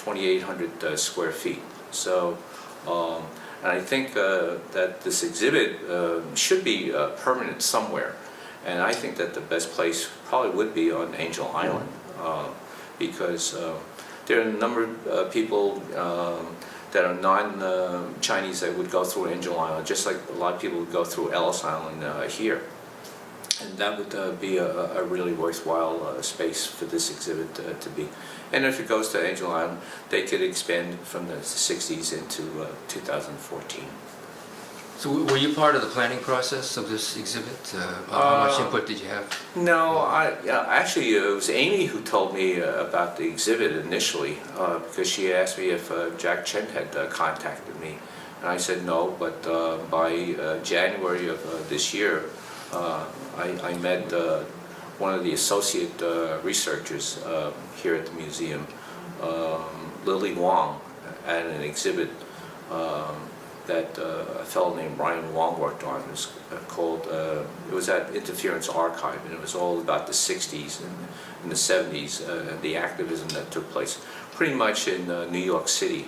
2,800 square feet. So, and I think that this exhibit should be permanent somewhere. And I think that the best place probably would be on Angel Island, because there are a number of people that are non-Chinese that would go through Angel Island, just like a lot of people would go through Ellis Island here. And that would be a really worthwhile space for this exhibit to be. And if it goes to Angel Island, they could expand from the 60s into 2014. So were you part of the planning process of this exhibit? How much input did you have? No, actually it was Amy who told me about the exhibit initially, because she asked me if Jack Chen had contacted me. And I said no, but by January of this year, I met one of the associate researchers here at the museum, Lily Wong, at an exhibit that a fellow named Brian Wong worked on. It was called, it was at Interference Archive, and it was all about the 60s and the 70s, the activism that took place pretty much in New York City,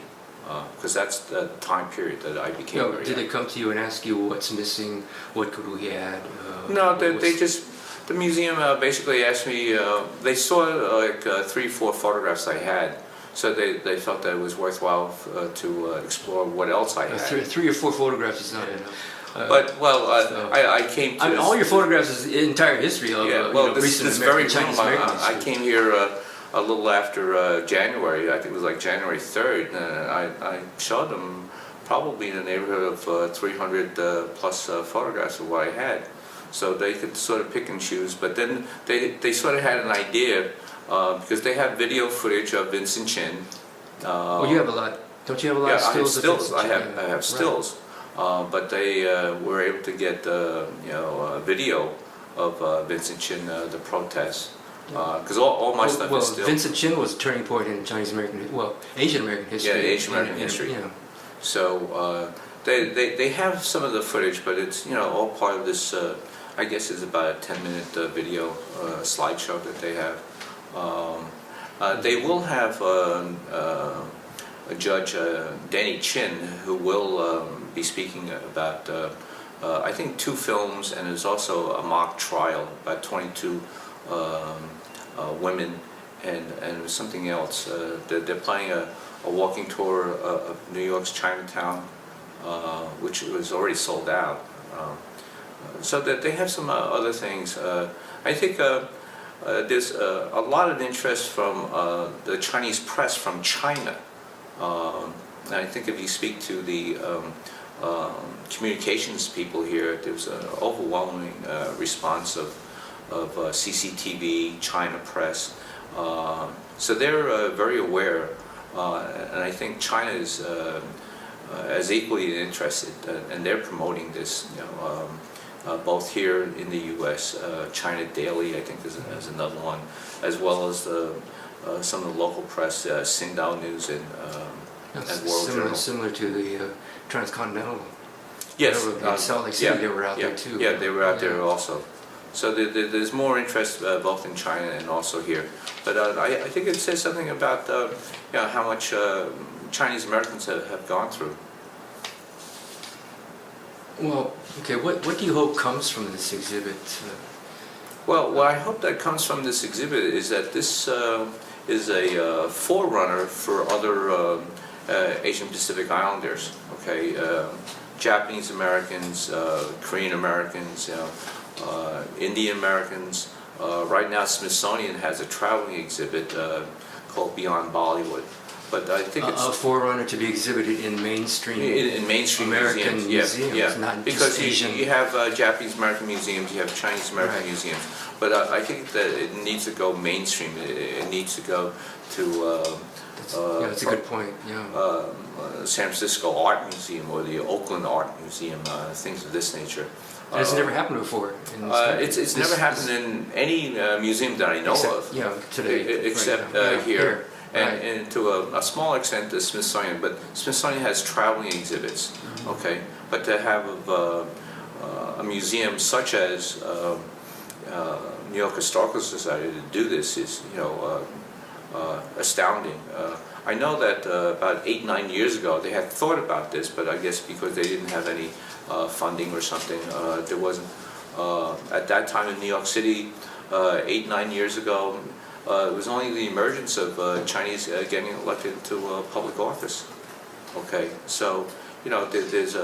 because that's the time period that I became very Did they come to you and ask you what's missing, what could we add? No, they just, the museum basically asked me, they saw like 3 or 4 photographs I had. So they felt that it was worthwhile to explore what else I had. 3 or 4 photographs is not enough. But well, I came to. I mean, all your photographs is the entire history of recent American Chinese American history. I came here a little after January. I think it was like January 3rd. And I showed them probably in the neighborhood of 300 plus photographs of what I had, so they could sort of pick and choose. But then they sort of had an idea. Because they have video footage of Vincent Chin. Well, you have a lot. Don't you have a lot of stills? I have stills. I have stills. Right. But they were able to get a video of Vincent Chin, the protests. Because all my stuff is still. Vincent Chin was a turning point in Chinese American, Asian American history. Yeah, Asian American history. Yeah. So they have some of the footage, but it's all part of this. I guess it's about a 10-minute video slideshow that they have. They will have a judge, Danny Chin, who will be speaking about, I think, 2 films, and there's also a mock trial about 22 women, and something else. They're planning a walking tour of New York's Chinatown, which was already sold out. So that they have some other things. I think there's a lot of interest from the Chinese press from China. And I think if you speak to the communications people here, there's an overwhelming response of CCTV, China press. So they're very aware, and I think China is as equally interested, and they're promoting this. Both here in the U.S., China Daily, I think, is another one, as well as some of the local press, Sindao News and World Journal. Similar to the Transcontinental. Yes, in Salt Lake City, they were out there too. Yeah, they were out there also. So there's more interest both in China and also here. But I think it says something about how much Chinese Americans have gone through. Well, okay, what do you hope comes from this exhibit? Well, what I hope that comes from this exhibit is that this is a forerunner for other Asian Pacific Islanders, okay? Japanese Americans, Korean Americans, Indian Americans. Right now, Smithsonian has a traveling exhibit called Beyond Bollywood. But I think it's a forerunner to be exhibited in mainstream in mainstream American museums, not because just Asian. You have Japanese American museums, you have Chinese American museums, but I think that it needs to go mainstream. It needs to go to that's a good point. Yeah. San Francisco Art Museum or the Oakland Art Museum, things of this nature. It's never happened before. It's never happened in any museum that I know of. Yeah, today. Except here. And to a small extent the Smithsonian, but Smithsonian has traveling exhibits, okay? But to have a museum such as New York Historical Society to do this is, astounding. I know that about 8-9 years ago they had thought about this, but I guess because they didn't have any funding or something, there wasn't. At that time in New York City, 8-9 years ago, it was only the emergence of Chinese getting elected to public office. Okay, so there's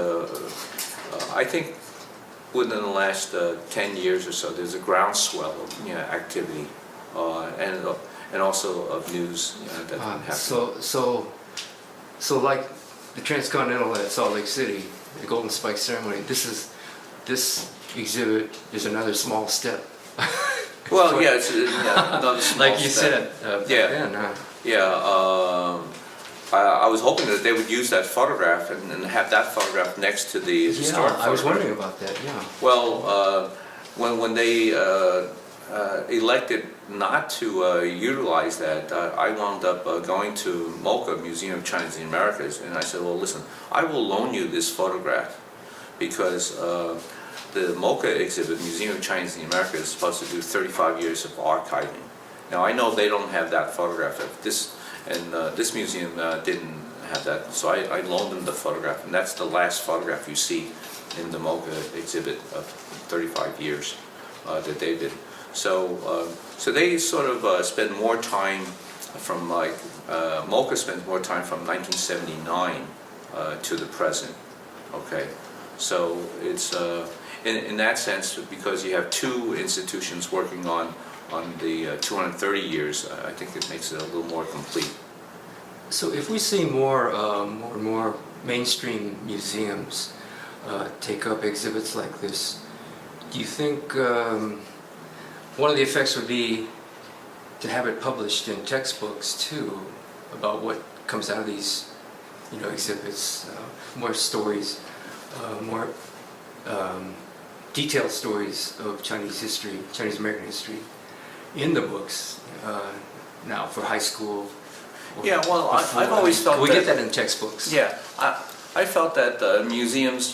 I think within the last 10 years or so, there's a groundswell of activity and also of news that's been happening. So like the Transcontinental at Salt Lake City, the Golden Spike ceremony. This exhibit is another small step. Well, yeah, it's another small like you step. said. Yeah. Then, huh? Yeah. I was hoping that they would use that photograph and have that photograph next to the historic photograph. I was wondering about that, yeah. Well, when they elected not to utilize that, I wound up going to MoCA, Museum of Chinese in the Americas, and I said, well, listen, I will loan you this photograph because the MoCA exhibit, Museum of Chinese in the Americas, is supposed to do 35 years of archiving. Now, I know they don't have that photograph. This museum didn't have that, so I loaned them the photograph, and that's the last photograph you see in the MoCA exhibit of 35 years that they did. So they sort of spend more time from MoCA spends more time from 1979 to the present. Okay, so it's in that sense, because you have two institutions working on the 230 years, I think it makes it a little more complete. So if we see more and more mainstream museums take up exhibits like this, do you think one of the effects would be to have it published in textbooks too, about what comes out of these exhibits, more stories, more detailed stories of Chinese history, Chinese American history, in the books now for high school? Yeah, well, I've always felt we get that in textbooks. Yeah, I felt that museums,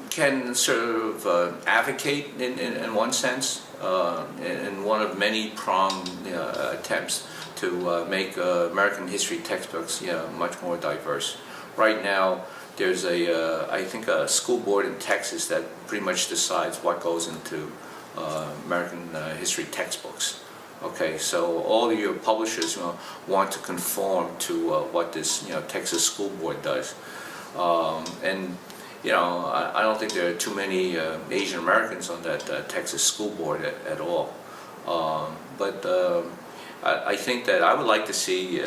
can sort of advocate in one sense, in one of many pronged attempts to make American history textbooks much more diverse. Right now, there's I think a school board in Texas that pretty much decides what goes into American history textbooks. Okay, so all of your publishers want to conform to what this Texas school board does, and I don't think there are too many Asian Americans on that Texas school board at all. But I think that I would like to see,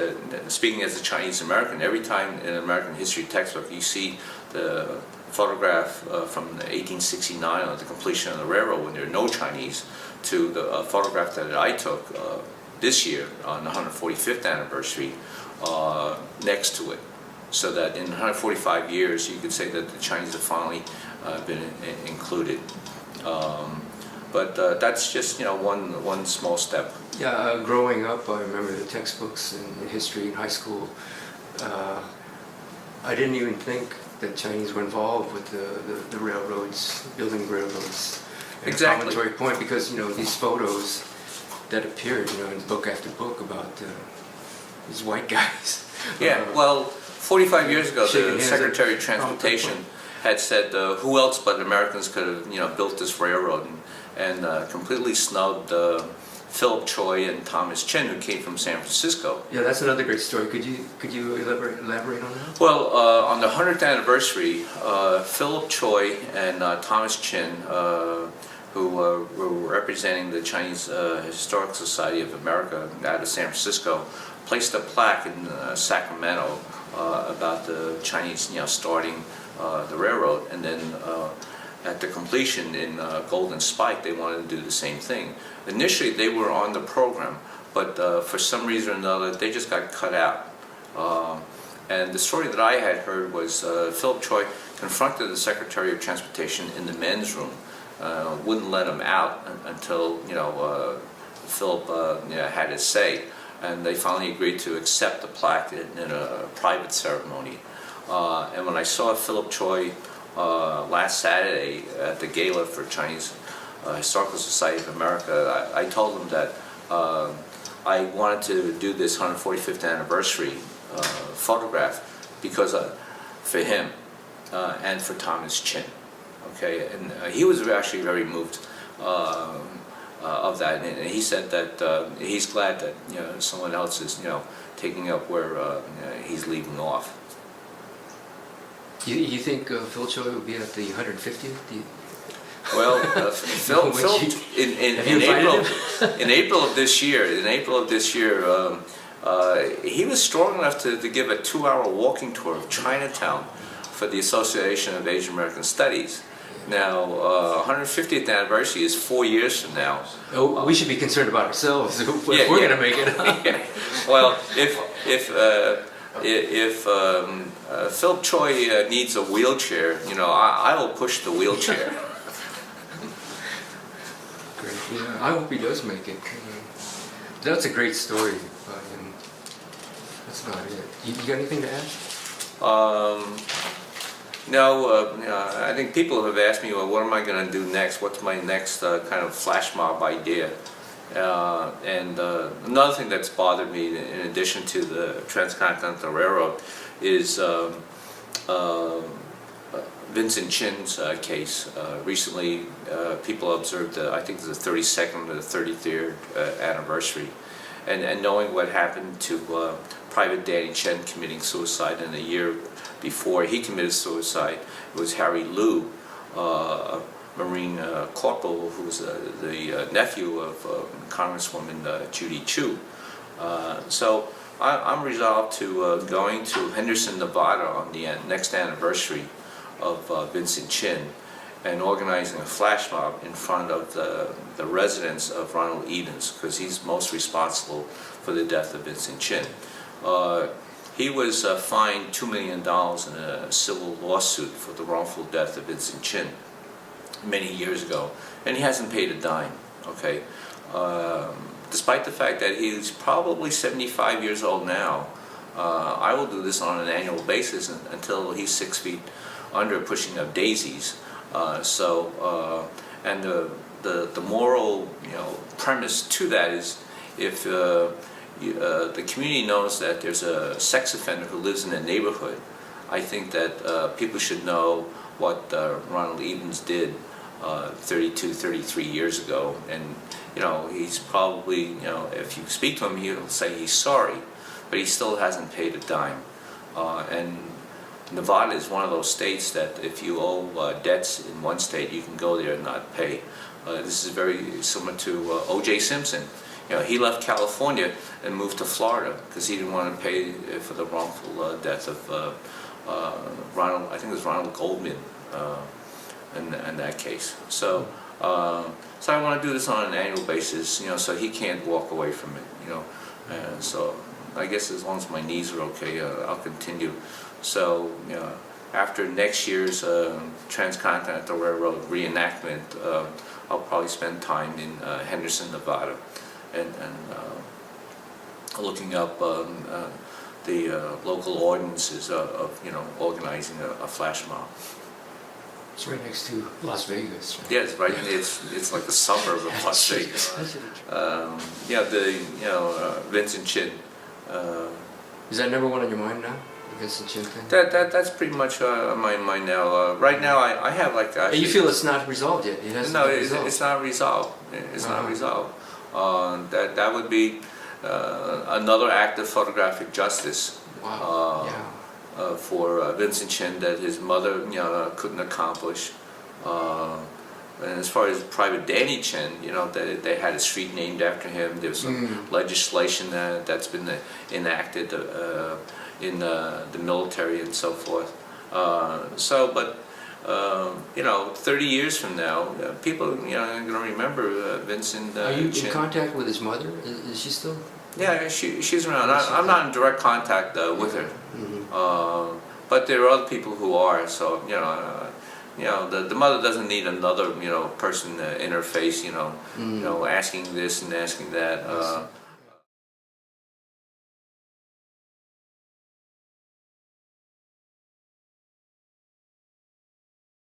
speaking as a Chinese American, every time in an American history textbook you see the photograph from 1869 of the completion of the railroad when there are no Chinese, to the photograph that I took this year on the 145th anniversary next to it, so that in 145 years you could say that the Chinese have finally been included. But that's just one small step. Yeah, growing up, I remember the textbooks in history in high school. I didn't even think that Chinese were involved with the railroads, building railroads. Exactly. Commentary point, because these photos that appeared in book after book about these white guys. Yeah, well, 45 years ago, the Secretary of at Transportation had said who else but Americans could have built this railroad, and completely snubbed Philip Choi and Thomas Chin, who came from San Francisco. Yeah, that's another great story. Could you elaborate on that? Well, on the 100th anniversary, Philip Choi and Thomas Chin, who were representing the Chinese Historical Society of America out of San Francisco, placed a plaque in Sacramento about the Chinese starting the railroad, and then at the completion in Golden Spike they wanted to do the same thing. Initially they were on the program, but for some reason or another they just got cut out. And the story that I had heard was Philip Choi confronted the Secretary of Transportation in the men's room, wouldn't let him out until Philip had his say, and they finally agreed to accept the plaque in a private ceremony. And when I saw Philip Choi last Saturday at the gala for Chinese Historical Society of America, I told him that I wanted to do this 145th anniversary photograph because for him and for Thomas Chin. Okay, and he was actually very moved of that, and he said that he's glad that someone else is taking up where he's leaving off. You think Phil Choi will be at the 150th? Well, Phil in April of this year, he was strong enough to give a 2-hour walking tour of Chinatown for the Association of Asian American Studies. Now, 150th anniversary is 4 years from now. Oh, we should be concerned about ourselves if we're going to make it. Yeah. Well, if Phil Choi needs a wheelchair, I will push the wheelchair. Great. Yeah, I hope he does make it. That's a great story. That's about it. You got anything to add? No, I think people have asked me, well, what am I going to do next? What's my next kind of flash mob idea? And another thing that's bothered me, in addition to the Transcontinental Railroad, is Vincent Chin's case. Recently, people observed, I think it's the 32nd or the 33rd anniversary, and knowing what happened to Private Danny Chen committing suicide, in a year before he committed suicide, it was Harry Liu, a Marine corporal who was the nephew of Congresswoman Judy Chu. So I'm resolved to going to Henderson, Nevada on the next anniversary of Vincent Chin and organizing a flash mob in front of the residence of Ronald Edens, because he's most responsible for the death of Vincent Chin. He was fined $2 million in a civil lawsuit for the wrongful death of Vincent Chin many years ago, and he hasn't paid a dime. Okay, despite the fact that he's probably 75 years old now. I will do this on an annual basis until he's 6 feet under, pushing up daisies. And the moral premise to that is, if the community knows that there's a sex offender who lives in a neighborhood, I think that people should know what Ronald Edens did 32, 33 years ago. And he's probably, if you speak to him, he'll say he's sorry, but he still hasn't paid a dime. And Nevada is one of those states that if you owe debts in one state, you can go there and not pay. This is very similar to O.J. Simpson. He left California and moved to Florida because he didn't want to pay for the wrongful death of Ronald. I think it was Ronald Goldman in that case. So I want to do this on an annual basis, so he can't walk away from it. And so I guess as long as my knees are okay, I'll continue. So after next year's Transcontinental Railroad reenactment, I'll probably spend time in Henderson, Nevada, and looking up the local ordinances of organizing a flash mob. It's right next to Las Vegas. Right? Yeah, it's right. It's like a suburb of Las Vegas. Vincent Chin. Is that number one on your mind now? Vincent Chin thing? That's pretty much on my mind now. Right now, I have like. You feel it's not resolved yet? It's not resolved. It's not resolved. That would be another act of photographic justice. Wow. For Vincent Chin that his mother couldn't accomplish. And as far as Private Danny Chen, they had a street named after him. There's some legislation that's been enacted in the military and so forth. 30 years from now, people are going to remember Vincent Chin. Are you in contact with his mother? Is she still? Yeah, she's around. I'm not in direct contact with her, but there are other people who are. So the mother doesn't need another person in her face. Asking this and asking that.